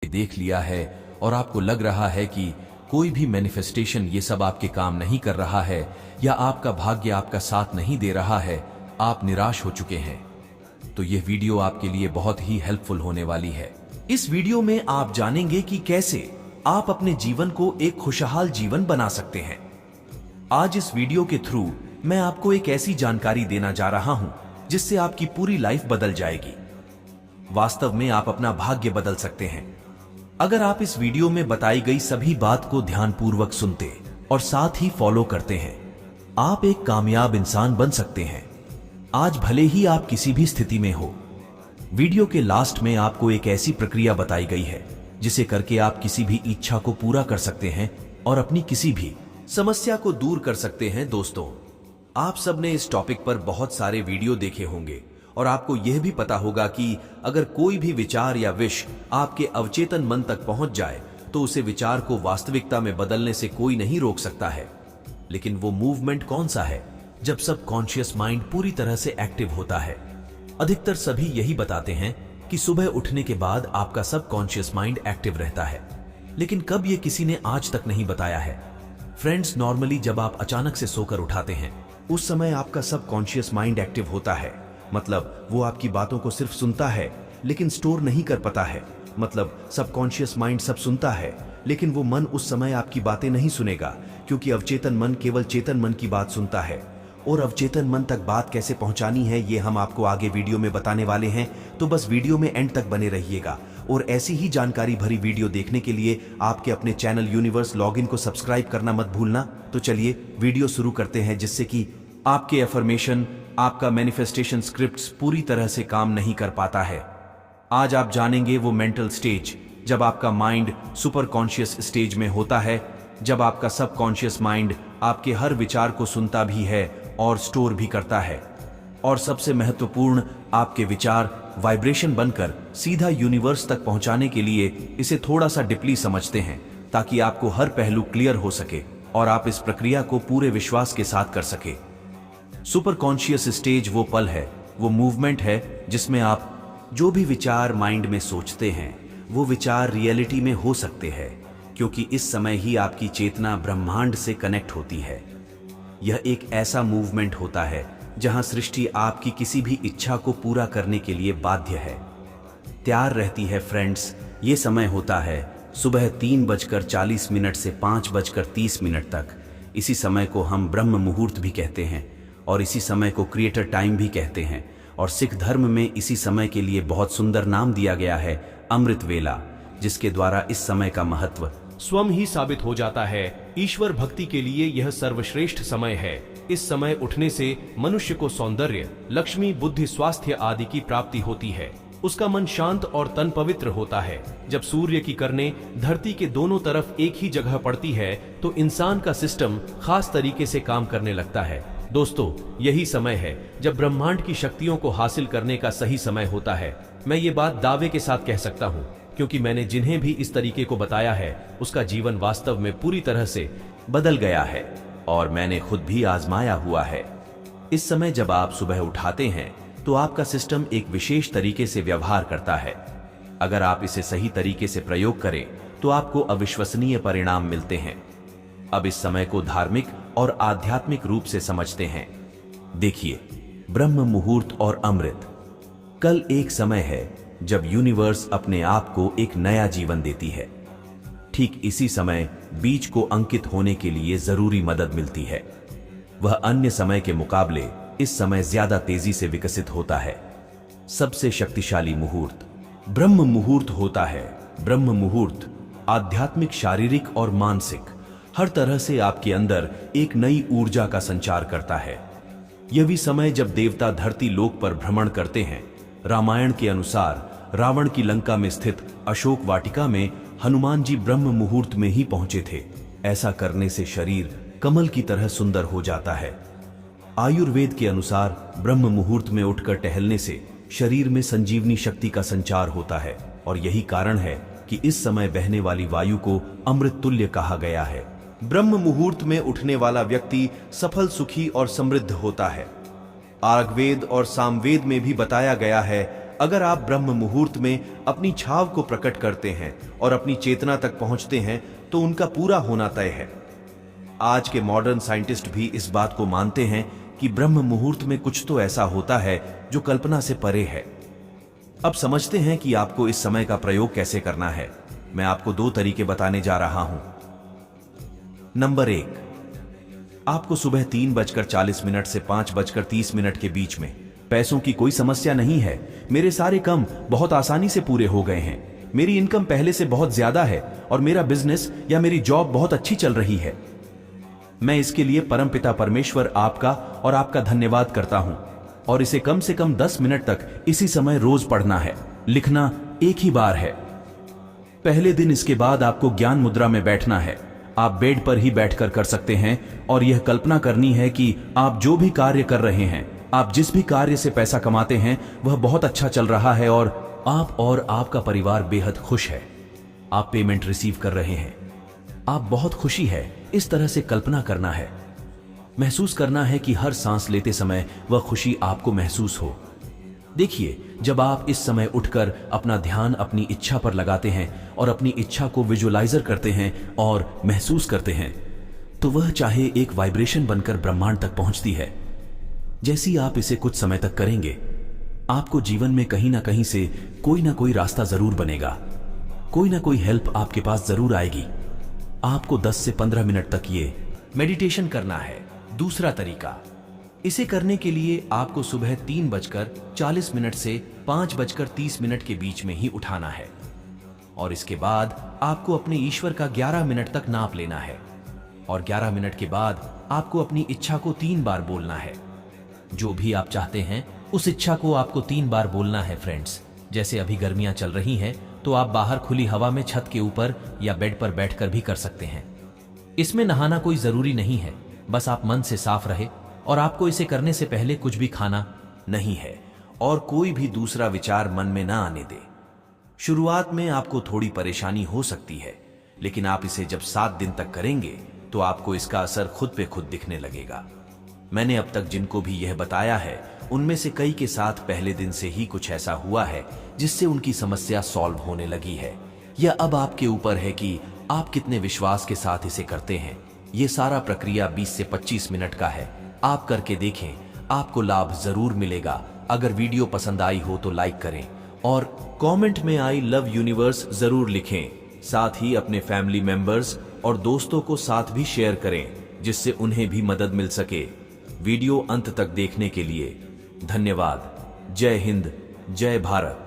देख लिया है और आपको लग रहा है कि कोई भी मैनिफेस्टेशन ये सब आपके काम नहीं कर रहा है या आपका भाग्य आपका साथ नहीं दे रहा है, आप निराश हो चुके हैं, तो यह वीडियो आपके लिए बहुत ही हेल्पफुल होने वाली है। इस वीडियो में आप जानेंगे कि कैसे आप अपने जीवन को एक खुशहाल जीवन बना सकते हैं। आज इस वीडियो के थ्रू मैं आपको एक ऐसी जानकारी देना जा रहा हूं जिससे आपकी पूरी लाइफ बदल जाएगी। वास्तव में आप अपना भाग्य बदल सकते हैं अगर आप इस वीडियो में बताई गई सभी बात को ध्यानपूर्वक सुनते और साथ ही फॉलो करते हैं। आप एक कामयाब इंसान बन सकते हैं, आज भले ही आप किसी भी स्थिति में हो। वीडियो के लास्ट में आपको एक ऐसी प्रक्रिया बताई गई है जिसे करके आप किसी भी इच्छा को पूरा कर सकते हैं और अपनी किसी भी समस्या को दूर कर सकते हैं। दोस्तों, आप सबने इस टॉपिक पर बहुत सारे वीडियो देखे होंगे और आपको यह भी पता होगा कि अगर कोई भी विचार या विश आपके अवचेतन मन तक पहुंच जाए तो उसे विचार को वास्तविकता में बदलने से कोई नहीं रोक सकता है। लेकिन वो मूवमेंट कौन सा है जब सबकॉन्शियस माइंड पूरी तरह से एक्टिव होता है? अधिकतर सभी यही बताते हैं कि सुबह उठने के बाद आपका सबकॉन्शियस माइंड एक्टिव रहता है, लेकिन कब ये किसी ने आज तक नहीं बताया है। फ्रेंड्स, नॉर्मली जब आप अचानक से सोकर उठाते हैं उस समय आपका सबकॉन्शियस माइंड एक्टिव होता है। मतलब वो आपकी बातों को सिर्फ सुनता है लेकिन स्टोर नहीं कर पाता है। मतलब सबकॉन्शियस माइंड सब सुनता है लेकिन वो मन उस समय आपकी बातें नहीं सुनेगा, क्योंकि अवचेतन मन केवल चेतन मन की बात सुनता है। और अवचेतन मन तक बात कैसे पहुंचानी है ये हम आपको आगे वीडियो में बताने वाले हैं, तो बस वीडियो में एंड तक बने रहिएगा। और ऐसी ही जानकारी भरी वीडियो देखने के लिए आपके अपने चैनल यूनिवर्स लॉगिन को सब्सक्राइब करना मत भूलना। तो चलिए वीडियो शुरू करते हैं, जिससे कि आपके अफर्मेशन, आपका मैनिफेस्टेशन स्क्रिप्ट्स पूरी तरह से काम नहीं कर पाता है। आज आप जानेंगे वो मेंटल स्टेज जब आपका माइंड सुपर कॉन्शियस स्टेज में होता है, जब आपका सबकॉन्शियस माइंड आपके हर विचार को सुनता भी है और स्टोर भी करता है। और सबसे महत्वपूर्ण, आपके विचार वाइब्रेशन बनकर सीधा यूनिवर्स तक पहुंचाने के लिए इसे थोड़ा सा डीपली समझते हैं, ताकि आपको हर पहलू क्लियर हो सके और आप इस प्रक्रिया को पूरे विश्वास के साथ कर सके। सुपर कॉन्शियस स्टेज वो पल है, वो मूवमेंट है जिसमें आप जो भी विचार माइंड में सोचते हैं वो विचार रियलिटी में हो सकते हैं, क्योंकि इस समय ही आपकी चेतना ब्रह्मांड से कनेक्ट होती है। यह एक ऐसा मूवमेंट होता है जहां सृष्टि आपकी किसी भी इच्छा को पूरा करने के लिए बाध्य है, तैयार रहती है। फ्रेंड्स, ये समय होता है सुबह 3:40 से 5:30 तक। इसी समय को हम ब्रह्म मुहूर्त भी कहते हैं और इसी समय को क्रिएटर टाइम भी कहते हैं। और सिख धर्म में इसी समय के लिए बहुत सुंदर नाम दिया गया है, अमृत वेला, जिसके द्वारा इस समय का महत्व स्वयं ही साबित हो जाता है। ईश्वर भक्ति के लिए यह सर्वश्रेष्ठ समय है। इस समय उठने से मनुष्य को सौंदर्य, लक्ष्मी, बुद्धि, स्वास्थ्य आदि की प्राप्ति होती है। उसका मन शांत और तन पवित्र होता है। जब सूर्य की किरणें धरती के दोनों तरफ एक ही जगह पड़ती है तो इंसान का सिस्टम खास तरीके से काम करने लगता है। दोस्तों, यही समय है जब ब्रह्मांड की शक्तियों को हासिल करने का सही समय होता है। मैं ये बात दावे के साथ कह सकता हूँ, क्योंकि मैंने जिन्हें भी इस तरीके को बताया है उसका जीवन वास्तव में पूरी तरह से बदल गया है और मैंने खुद भी आजमाया हुआ है। इस समय जब आप सुबह उठाते हैं तो आपका सिस्टम एक विशेष तरीके से व्यवहार करता है। अगर आप इसे सही तरीके से प्रयोग करें तो आपको अविश्वसनीय परिणाम मिलते हैं। अब इस समय को धार्मिक और आध्यात्मिक रूप से समझते हैं। देखिए, ब्रह्म मुहूर्त और अमृत। कल एक समय है जब यूनिवर्स अपने आप को एक नया जीवन देती है। ठीक इसी समय बीज को अंकित होने के लिए जरूरी मदद मिलती है। वह अन्य समय के मुकाबले इस समय ज्यादा तेजी से विकसित होता है। सबसे शक्तिशाली मुहूर्त ब्रह्म मुहूर्त होता है। ब्रह्म मुहूर्त आध्यात्मिक, शारीरिक और मानसिक हर तरह से आपके अंदर एक नई ऊर्जा का संचार करता है। यह भी समय जब देवता धरती लोक पर भ्रमण करते हैं। रामायण के अनुसार रावण की लंका में स्थित अशोक वाटिका में हनुमान जी ब्रह्म मुहूर्त में ही पहुंचे थे। ऐसा करने से शरीर कमल की तरह सुंदर हो जाता है। आयुर्वेद के अनुसार ब्रह्म मुहूर्त में उठकर टहलने से शरीर में संजीवनी शक्ति का संचार होता है और यही कारण है कि इस समय बहने वाली वायु को अमृत तुल्य कहा गया है। ब्रह्म मुहूर्त में उठने वाला व्यक्ति सफल, सुखी और समृद्ध होता है। आर्गवेद और सामवेद में भी बताया गया है, अगर आप ब्रह्म मुहूर्त में अपनी छाव को प्रकट करते हैं और अपनी चेतना तक पहुंचते हैं तो उनका पूरा होना तय है। आज के मॉडर्न साइंटिस्ट भी इस बात को मानते हैं कि ब्रह्म मुहूर्त में कुछ तो ऐसा होता है जो कल्पना से परे है। अब समझते हैं कि आपको इस समय का प्रयोग कैसे करना है। मैं आपको 2 तरीके बताने जा रहा हूं। नंबर 1, आपको सुबह 3:40 से 5:30 के बीच में। पैसों की कोई समस्या नहीं है, मेरे सारे काम बहुत आसानी से पूरे हो गए हैं। मेरी इनकम पहले से बहुत ज्यादा है और मेरा बिजनेस या मेरी जॉब बहुत अच्छी चल रही है। मैं इसके लिए परमपिता परमेश्वर आपका और आपका धन्यवाद करता हूं। और इसे कम से कम 10 मिनट तक इसी समय रोज पढ़ना है। लिखना एक ही बार है। पहले दिन इसके बाद आपको ज्ञान मुद्रा में बैठना है। आप बेड पर ही बैठकर कर सकते हैं और यह कल्पना करनी है कि आप जो भी कार्य कर रहे हैं, आप जिस भी कार्य से पैसा कमाते हैं वह बहुत अच्छा चल रहा है और आप और आपका परिवार बेहद खुश है। आप पेमेंट रिसीव कर रहे हैं, आप बहुत खुशी है। इस तरह से कल्पना करना है। महसूस करना है कि हर सांस लेते समय वह खुशी आपको महसूस हो। देखिए, जब आप इस समय उठकर अपना ध्यान अपनी इच्छा पर लगाते हैं और अपनी इच्छा को विजुअलाइजर करते हैं और महसूस करते हैं, तो वह चाहे एक वाइब्रेशन बनकर ब्रह्मांड तक पहुंचती है। जैसी आप इसे कुछ समय तक करेंगे, आपको जीवन में कहीं ना कहीं से कोई ना कोई रास्ता जरूर बनेगा। कोई ना कोई हेल्प आपके पास जरूर आएगी। आपको 10 से 15 मिनट तक ये मेडिटेशन करना है। दूसरा तरीका, इसे करने के लिए आपको सुबह 3:40 से 5:30 के बीच में ही उठाना है और इसके बाद आपको अपने ईश्वर का 11 मिनट तक नाप लेना है और 11 मिनट के बाद आपको अपनी इच्छा को 3 बार बोलना है। जो भी आप चाहते हैं उस इच्छा को आपको 3 बार बोलना है फ्रेंड्स। जैसे अभी गर्मियां चल रही हैं तो आप बाहर खुली हवा में छत के ऊपर या बेड पर बैठकर भी कर सकते हैं। इसमें नहाना कोई जरूरी नहीं है, बस आप मन से साफ रहे और आपको इसे करने से पहले कुछ भी खाना नहीं है और कोई भी दूसरा विचार मन में ना आने दे। शुरुआत में आपको थोड़ी परेशानी हो सकती है, लेकिन आप इसे जब 7 दिन तक करेंगे तो आपको इसका असर खुद पे खुद दिखने लगेगा। मैंने अब तक जिनको भी यह बताया है उनमें से कई के साथ पहले दिन से ही कुछ ऐसा हुआ है जिससे उनकी समस्या सॉल्व होने लगी है। यह अब आपके ऊपर है कि आप कितने विश्वास के साथ इसे करते हैं। यह सारा प्रक्रिया 20 से 25 मिनट का है। आप करके देखें, आपको लाभ जरूर मिलेगा। अगर वीडियो पसंद आई हो तो लाइक करें और कमेंट में आई लव यूनिवर्स जरूर लिखें। साथ ही अपने फैमिली मेंबर्स और दोस्तों को साथ भी शेयर करें जिससे उन्हें भी मदद मिल सके। वीडियो अंत तक देखने के लिए धन्यवाद। जय हिंद, जय भारत।